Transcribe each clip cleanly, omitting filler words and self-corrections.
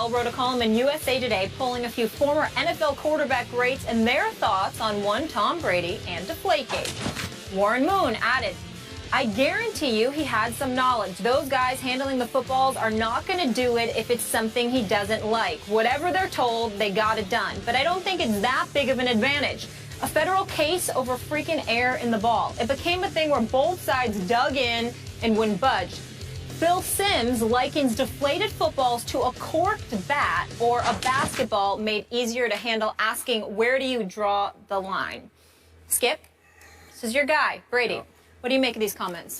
Goodell wrote a column in USA Today polling a few former NFL quarterback greats and their thoughts on one Tom Brady and Deflategate. Warren Moon added, I guarantee you he had some knowledge. Those guys handling the footballs are not going to do it if it's something he doesn't like. Whatever they're told, they got it done. But I don't think it's that big of an advantage. A federal case over freaking air in the ball. It became a thing where both sides dug in and wouldn't budge. Phil Simms likens deflated footballs to a corked bat or a basketball made easier to handle, asking, where do you draw the line? Skip, this is your guy, Brady. Yeah. What do you make of these comments?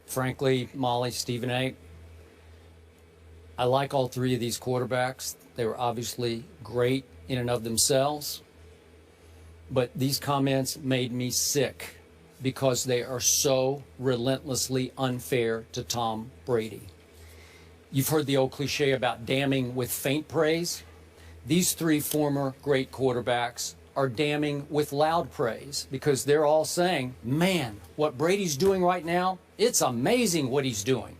Frankly, Molly, Stephen A., I like all three of these quarterbacks. They were obviously great in and of themselves. But these comments made me sick because they are so relentlessly unfair to Tom Brady. You've heard the old cliche about damning with faint praise. These three former great quarterbacks are damning with loud praise because they're all saying, man, what Brady's doing right now, it's amazing what he's doing.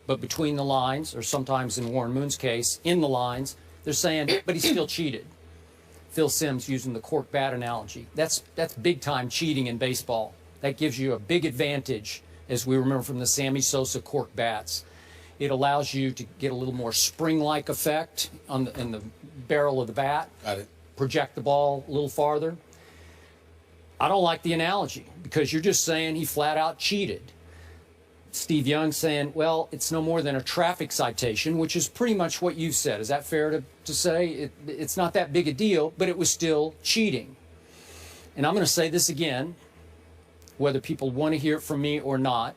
But between the lines, or sometimes in Warren Moon's case, in the lines, they're saying, but he still cheated. Phil Simms using the cork bat analogy. That's big-time cheating in baseball. That gives you a big advantage, as we remember from the Sammy Sosa cork bats. It allows you to get a little more spring-like effect in the barrel of the bat. Got it. Project the ball a little farther. I don't like the analogy because you're just saying he flat out cheated. Steve Young saying, well, it's no more than a traffic citation, which is pretty much what you said. Is that fair to say? It's not that big a deal, but it was still cheating. And I'm going to say this again, whether people want to hear it from me or not.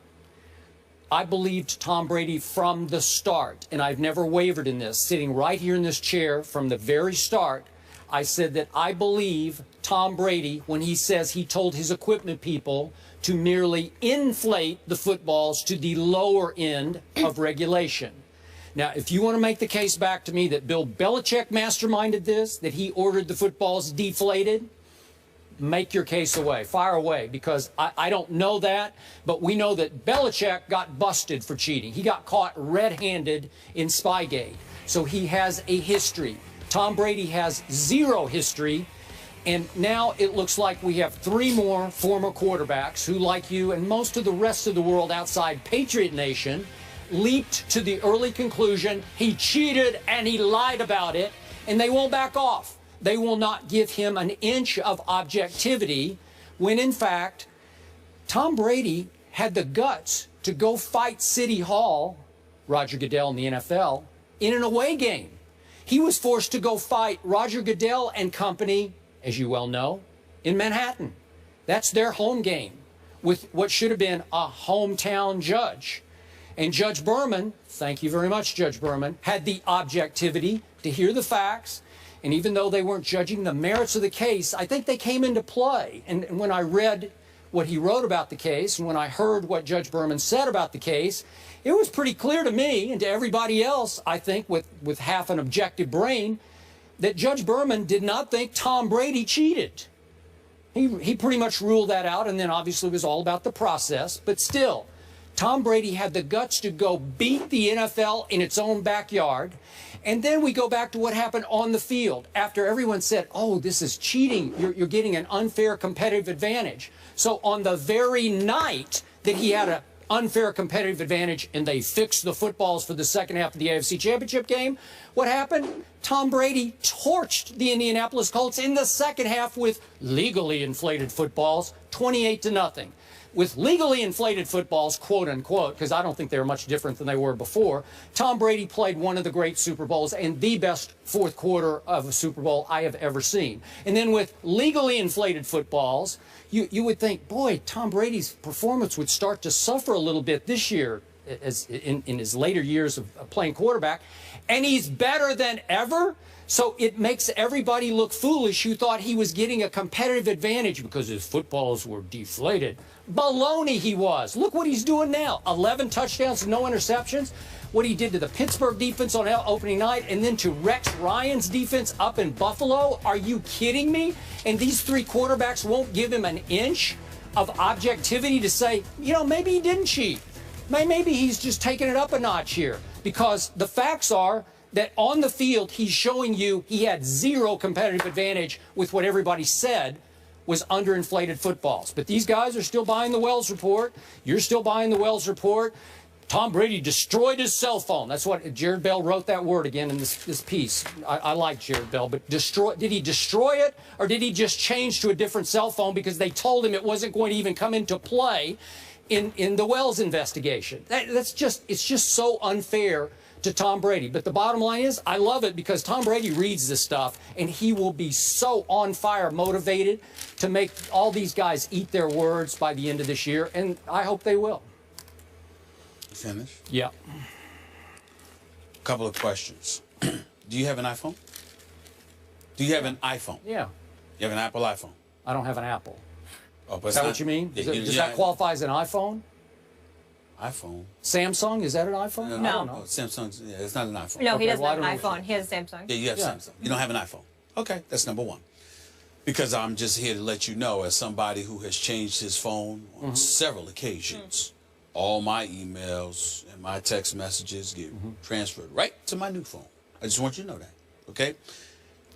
I believed Tom Brady from the start, and I've never wavered in this. Sitting right here in this chair from the very start, I said that I believe Tom Brady when he says he told his equipment people to merely inflate the footballs to the lower end of regulation. Now, if you want to make the case back to me that Bill Belichick masterminded this, that he ordered the footballs deflated, make your case away, fire away, because I don't know that, but we know that Belichick got busted for cheating. He got caught red-handed in Spygate, so he has a history. Tom Brady has zero history, and now it looks like we have three more former quarterbacks who, like you and most of the rest of the world outside Patriot Nation, leaped to the early conclusion he cheated and he lied about it, and they won't back off. They will not give him an inch of objectivity when, in fact, Tom Brady had the guts to go fight City Hall, Roger Goodell in the NFL, in an away game. He was forced to go fight Roger Goodell and company, as you well know, in Manhattan. That's their home game with what should have been a hometown judge. And Judge Berman, thank you very much, Judge Berman, had the objectivity to hear the facts. And even though they weren't judging the merits of the case, I think they came into play. And when I read what he wrote about the case, and when I heard what Judge Berman said about the case, it was pretty clear to me and to everybody else, I think, with half an objective brain, that Judge Berman did not think Tom Brady cheated. He pretty much ruled that out, and then obviously it was all about the process. But still, Tom Brady had the guts to go beat the NFL in its own backyard. And then we go back to what happened on the field after everyone said, oh, this is cheating. You're getting an unfair competitive advantage. So on the very night that he had an unfair competitive advantage and they fixed the footballs for the second half of the AFC Championship game, what happened? Tom Brady torched the Indianapolis Colts in the second half with legally inflated footballs, 28-0. With legally inflated footballs, quote unquote, because I don't think they were much different than they were before, Tom Brady played one of the great Super Bowls and the best fourth quarter of a Super Bowl I have ever seen. And then with legally inflated footballs, you would think, boy, Tom Brady's performance would start to suffer a little bit this year as in his later years of playing quarterback. And he's better than ever. So it makes everybody look foolish who thought he was getting a competitive advantage because his footballs were deflated. Baloney he was. Look what he's doing now. 11 touchdowns, no interceptions. What he did to the Pittsburgh defense on opening night and then to Rex Ryan's defense up in Buffalo. Are you kidding me? And these three quarterbacks won't give him an inch of objectivity to say, you know, maybe he didn't cheat. Maybe he's just taking it up a notch here. because the facts are that on the field, he's showing you he had zero competitive advantage with what everybody said was underinflated footballs. But these guys are still buying the Wells report. You're still buying the Wells report. Tom Brady destroyed his cell phone. That's what Jared Bell wrote that word again in this piece. I like Jared Bell, but did he destroy it, or did he just change to a different cell phone because they told him it wasn't going to even come into play in the Wells investigation? It's just so unfair to Tom Brady. But the bottom line is, I love it because Tom Brady reads this stuff, and he will be so on fire, motivated to make all these guys eat their words by the end of this year, and I hope they will. Finish? Yeah. Couple of questions. Do you have an iPhone? Do you have an iPhone? Yeah. You have an Apple iPhone? I don't have an Apple. Oh, but Is that what you mean? Does that qualify as an iPhone? iPhone? Samsung? Is that an iPhone? No. I don't know. Samsung's, yeah, it's not an iPhone. No, Okay, he doesn't well, have I an don't know. iPhone. He has Samsung. Yeah, you have Samsung. You don't have an iPhone. Okay, that's number one. Because I'm just here to let you know, as somebody who has changed his phone on several occasions, all my emails and my text messages get transferred right to my new phone. I just want you to know that. Okay?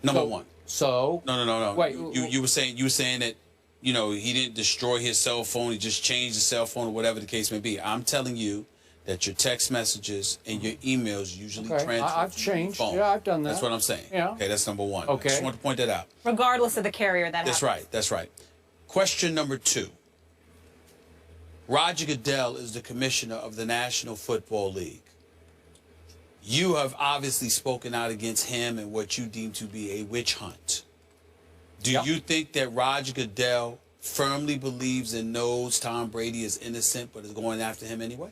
Number one. So No. Wait, you were saying that, you know, he didn't destroy his cell phone, he just changed the cell phone or whatever the case may be. I'm telling you that your text messages and your emails usually transfer I've to your changed. phone. Yeah, I've done that. That's what I'm saying. Yeah. Okay, that's number one. Okay. I just want to point that out. Regardless of the carrier that That's happens. right. That's right. Question number two. Roger Goodell is the commissioner of the National Football League. You have obviously spoken out against him and what you deem to be a witch hunt. Do you think that Roger Goodell firmly believes and knows Tom Brady is innocent but is going after him anyway?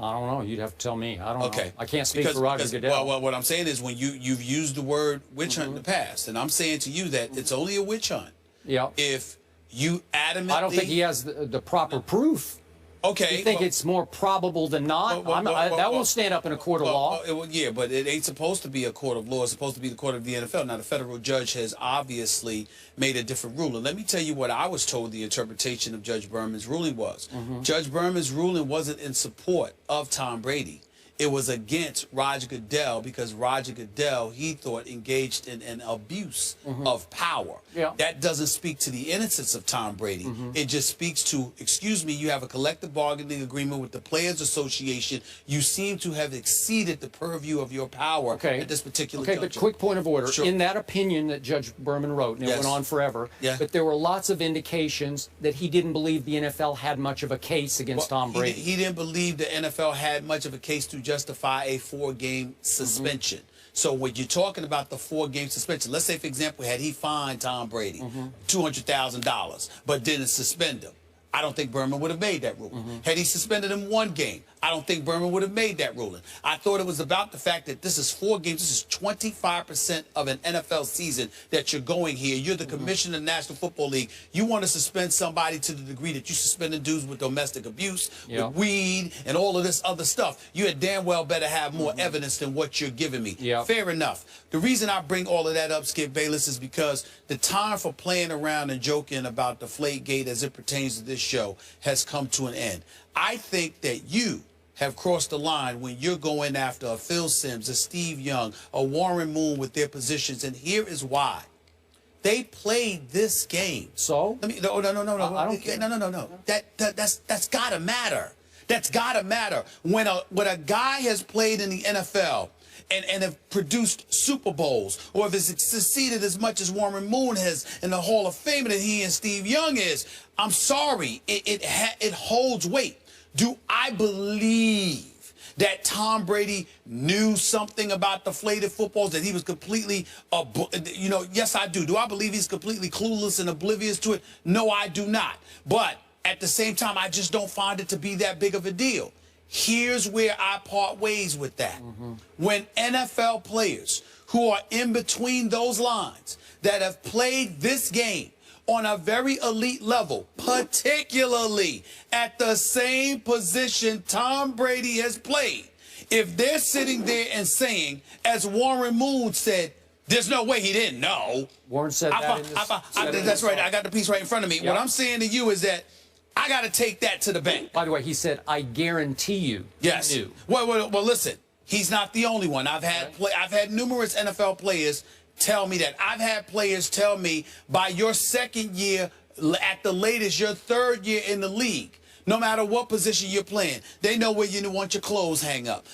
I don't know. You'd have to tell me. I don't know. Okay. I can't speak for Roger Goodell. Well, what I'm saying is when you've used the word witch hunt in the past, and I'm saying to you that it's only a witch hunt Yeah. if you adamantly... I don't think he has the proper proof. Okay. You think it's more probable than not? That won't stand up in a court of law. Yeah, but it ain't supposed to be a court of law. It's supposed to be the court of the NFL. Now, the federal judge has obviously made a different ruling. Let me tell you what I was told the interpretation of Judge Berman's ruling was. Judge Berman's ruling wasn't in support of Tom Brady. It was against Roger Goodell because Roger Goodell, he thought, engaged in an abuse of power. Yeah. That doesn't speak to the innocence of Tom Brady. It just speaks to, excuse me, you have a collective bargaining agreement with the Players Association. You seem to have exceeded the purview of your power at this particular juncture. But quick point of order. Sure. In that opinion that Judge Berman wrote, and it went on forever, but there were lots of indications that he didn't believe the NFL had much of a case against Tom Brady. He didn't believe the NFL had much of a case to justify a 4-game suspension. So when you're talking about the 4-game suspension, let's say, for example, had he fined Tom Brady $200,000 but didn't suspend him, I don't think Berman would have made that ruling. Had he suspended him 1 game, I don't think Berman would have made that ruling. I thought it was about the fact that this is 4 games. This is 25% of an NFL season that you're going here. You're the commissioner of the National Football League. You want to suspend somebody to the degree that you suspended dudes with domestic abuse, with weed, and all of this other stuff. You had damn well better have more evidence than what you're giving me. Fair enough. The reason I bring all of that up, Skip Bayless, is because the time for playing around and joking about Deflategate as it pertains to this show has come to an end. I think that you have crossed the line when you're going after a Phil Simms, a Steve Young, a Warren Moon with their positions, and here is why. They played this game. So? No. I don't care. No. That's gotta matter. That's gotta matter. When a guy has played in the NFL and have produced Super Bowls, or if it's succeeded as much as Warren Moon has in the Hall of Fame that he and Steve Young is, I'm sorry, it holds weight. Do I believe that Tom Brady knew something about deflated footballs, that he was completely, yes, I do. Do I believe he's completely clueless and oblivious to it? No, I do not. But at the same time, I just don't find it to be that big of a deal. Here's where I part ways with that. When NFL players who are in between those lines that have played this game on a very elite level, particularly at the same position Tom Brady has played, if they're sitting there and saying, as Warren Moon said, there's no way he didn't know. Warren said that. That's right. I got the piece right in front of me. What I'm saying to you is that I got to take that to the bank. By the way, he said, I guarantee you. Yes. He knew. Well, listen. He's not the only one. I've had numerous NFL players tell me that. I've had players tell me by your second year, at the latest, your third year in the league, no matter what position you're playing, they know where you want your clothes hung up.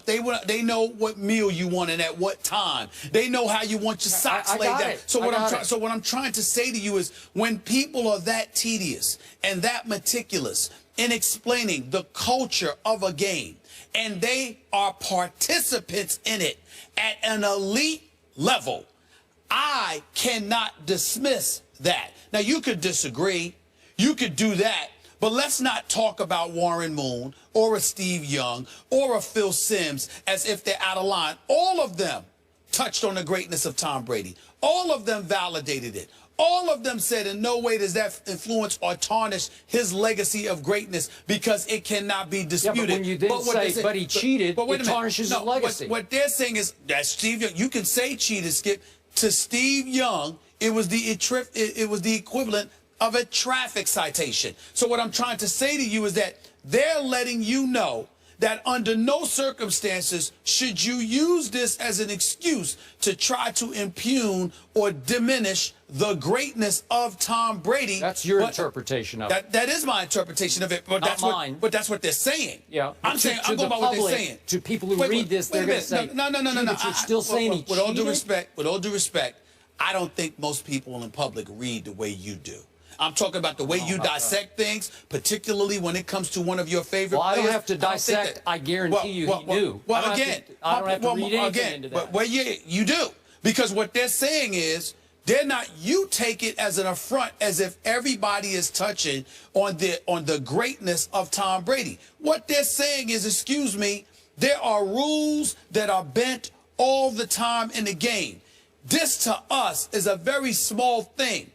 They know what meal you want and at what time. They know how you want your socks laid down. So what I'm trying to say to you is, when people are that tedious and that meticulous in explaining the culture of a game, and they are participants in it at an elite level, I cannot dismiss that. Now, you could disagree. You could do that. But let's not talk about Warren Moon or a Steve Young or a Phil Simms as if they're out of line. All of them touched on the greatness of Tom Brady. All of them validated it. All of them said in no way does that influence or tarnish his legacy of greatness, because it cannot be disputed. Yeah, but when you then but he cheated, it tarnishes his legacy. What they're saying is that Steve Young, you can say cheated, Skip. To Steve Young, it was the equivalent of a traffic citation. So what I'm trying to say to you is that they're letting you know that under no circumstances should you use this as an excuse to try to impugn or diminish the greatness of Tom Brady. That's your interpretation of it. That is my interpretation of it, but not mine. But that's what they're saying. Yeah, I'm going by what they're saying. To people who read this, they're going to say, no. But you're still saying he cheated? With all due respect, I don't think most people in public read the way you do. I'm talking about the way you dissect things, particularly when it comes to one of your favorite players. I don't have to dissect. I guarantee you he knew. Well, again, I don't have to read anything into that. Well, yeah, you do. Because what they're saying is, you take it as an affront, as if everybody is touching on the greatness of Tom Brady. What they're saying is, excuse me, there are rules that are bent all the time in the game. This to us is a very small thing.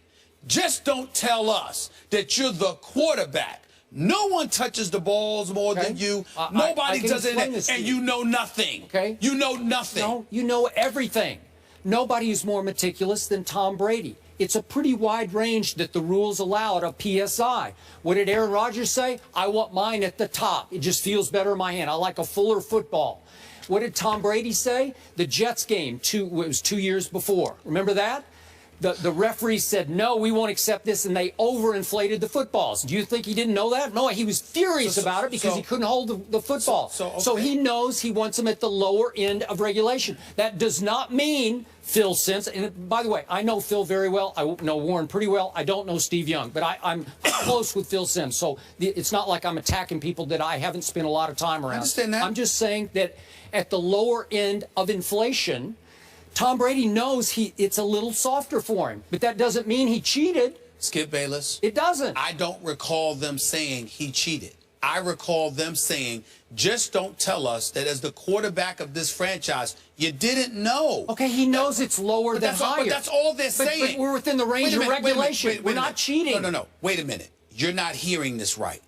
Just don't tell us that you're the quarterback. No one touches the balls more than you. Nobody does it, and you know nothing. Okay. You know nothing. No, you know everything. Nobody is more meticulous than Tom Brady. It's a pretty wide range that the rules allow at a PSI. What did Aaron Rodgers say? I want mine at the top. It just feels better in my hand. I like a fuller football. What did Tom Brady say? The Jets game, it was 2 years before. Remember that? The referee said, no, we won't accept this, and they overinflated the footballs. Do you think he didn't know that? No, he was furious about it because he couldn't hold the football. So he knows he wants them at the lower end of regulation. That does not mean Phil Simms. And by the way, I know Phil very well. I know Warren pretty well. I don't know Steve Young, but I'm close with Phil Simms. So it's not like I'm attacking people that I haven't spent a lot of time around. I understand that. I'm just saying that at the lower end of inflation, Tom Brady knows it's a little softer for him, but that doesn't mean he cheated. Skip Bayless. It doesn't. I don't recall them saying he cheated. I recall them saying, just don't tell us that as the quarterback of this franchise, you didn't know. Okay, he knows it's lower than higher. But that's all they're saying. But we're within the range of regulation. We're not cheating. No. Wait a minute. You're not hearing this right.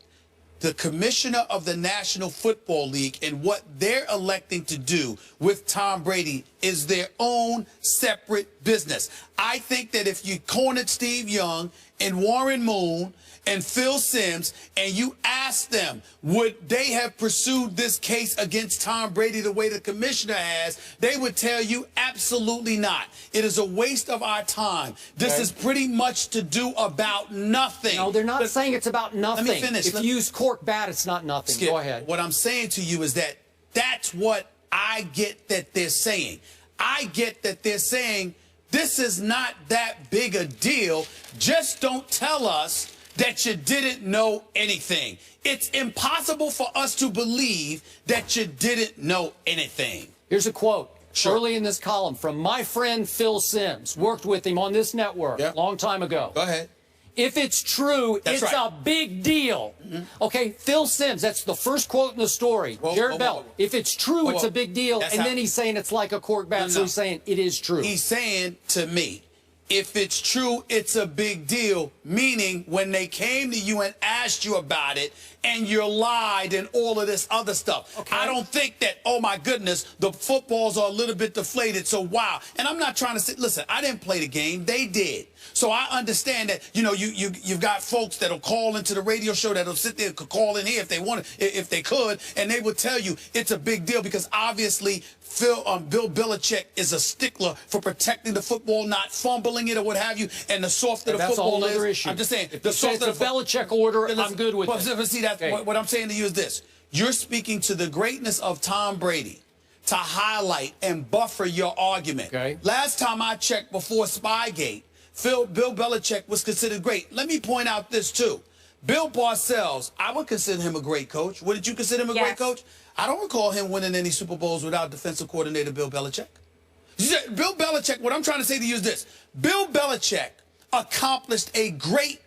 The commissioner of the National Football League and what they're electing to do with Tom Brady is their own separate business. I think that if you cornered Steve Young and Warren Moon and Phil Simms and you asked them, would they have pursued this case against Tom Brady the way the commissioner has, they would tell you absolutely not. It is a waste of our time. This is pretty much to do about nothing. No, they're not saying it's about nothing. Let me finish. If you use cork bat, it's not nothing. Skip, go ahead. What I'm saying to you is that that's what I get that they're saying. I get that they're saying this is not that big a deal. Just don't tell us that you didn't know anything. It's impossible for us to believe that you didn't know anything. Here's a quote. Sure. Early in this column from my friend Phil Simms. Worked with him on this network a long time ago. Go ahead. If it's true, it's a big deal. Okay, Phil Simms, that's the first quote in the story. Jared Bell, if it's true, it's a big deal. And then he's saying it's like a cork bat, so he's saying it is true. He's saying to me, if it's true, it's a big deal, meaning when they came to you and asked you about it and you're lied and all of this other stuff. Okay. I don't think that, oh my goodness, the footballs are a little bit deflated, so wow. And I'm not trying to say, listen, I didn't play the game, they did. So I understand that, you know, you've got folks that'll call into the radio show, that'll sit there, could call in here if they wanted, if they could, and they will tell you it's a big deal because obviously Bill Belichick is a stickler for protecting the football, not fumbling it or what have you, and the softer the that's football a whole other is. issue. I'm just saying, if the softer softer the Belichick order, I'm good with it. But see, that's okay. what I'm saying to you is this. You're speaking to the greatness of Tom Brady to highlight and buffer your argument. Okay. Last time I checked before Spygate, Bill Belichick was considered great. Let me point out this, too. Bill Parcells, I would consider him a great coach. Wouldn't you consider him a great coach? I don't recall him winning any Super Bowls without defensive coordinator Bill Belichick. Bill Belichick, what I'm trying to say to you is this. Bill Belichick accomplished a great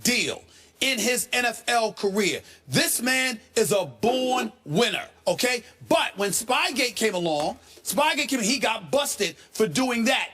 deal in his NFL career. This man is a born winner, okay? But when Spygate came along, he got busted for doing that.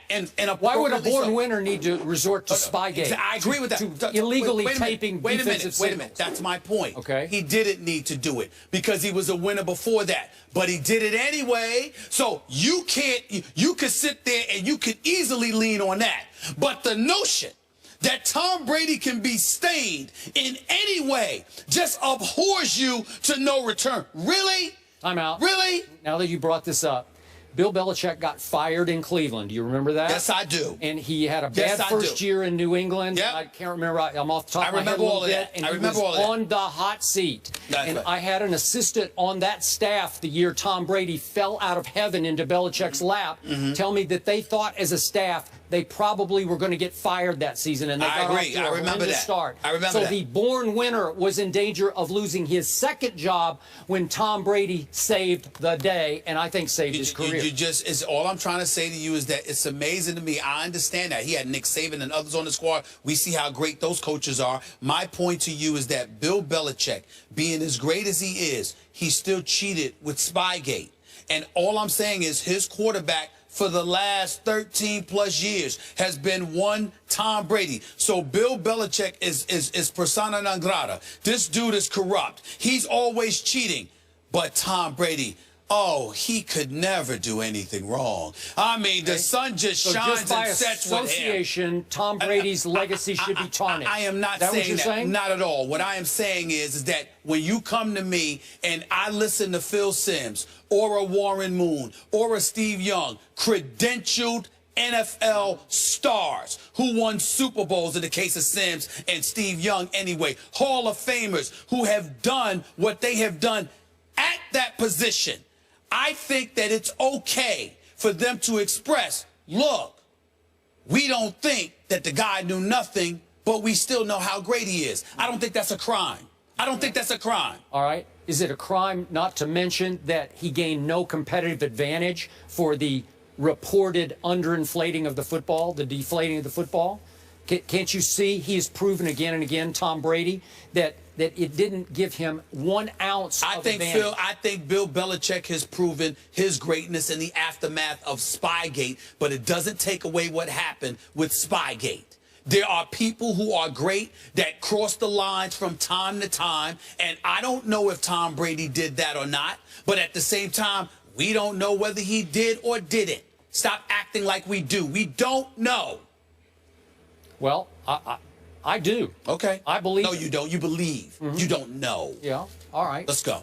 Why would a born winner need to resort to Spygate? I agree with that. To illegally taping defensive signals. Wait a minute. That's my point. Okay. He didn't need to do it because he was a winner before that. But he did it anyway. So you could sit there and you could easily lean on that. But the notion that Tom Brady can be stained in any way just abhors you to no return. Really? I'm out. Really? Now that you brought this up, Bill Belichick got fired in Cleveland. Do you remember that? Yes, I do. And he had a bad first year in New England. Yep. I can't remember. I'm off the top of my head a all little of bit. that. And I he remember was all of that. on the hot seat. That's and right. I had an assistant on that staff the year Tom Brady fell out of heaven into Belichick's lap tell me that they thought as a staff they probably were going to get fired that season, and they got off to a horrendous start. I remember so that. the born winner was in danger of losing his second job when Tom Brady saved the day, and I think saved his career. All I'm trying to say to you is that it's amazing to me. I understand that. He had Nick Saban and others on the squad. We see how great those coaches are. My point to you is that Bill Belichick, being as great as he is, he still cheated with Spygate. And all I'm saying is his quarterback for the last 13+ years has been one Tom Brady. So Bill Belichick is persona non grata. This dude is corrupt. He's always cheating. But Tom Brady, oh, he could never do anything wrong. I mean, the sun just shines just by and sets with him. association, Tom Brady's legacy should be tarnished. I am not that saying what you're that. saying? Not at all. What I am saying is that when you come to me and I listen to Phil Simms or a Warren Moon or a Steve Young, credentialed NFL stars who won Super Bowls in the case of Simms and Steve Young anyway, Hall of Famers who have done what they have done at that position, I think that it's okay for them to express, look, we don't think that the guy knew nothing, but we still know how great he is. I don't think that's a crime. I don't think that's a crime. All right. Is it a crime not to mention that he gained no competitive advantage for the reported underinflating of the football, the deflating of the football? Can't you see he has proven again and again, Tom Brady, that it didn't give him 1 ounce of advantage? I think Bill Belichick has proven his greatness in the aftermath of Spygate, but it doesn't take away what happened with Spygate. There are people who are great that cross the lines from time to time, and I don't know if Tom Brady did that or not, but at the same time, we don't know whether he did or didn't. Stop acting like we do. We don't know. Well, I do. Okay. I believe. No, you don't. You believe. You don't know. Yeah. All right. Let's go.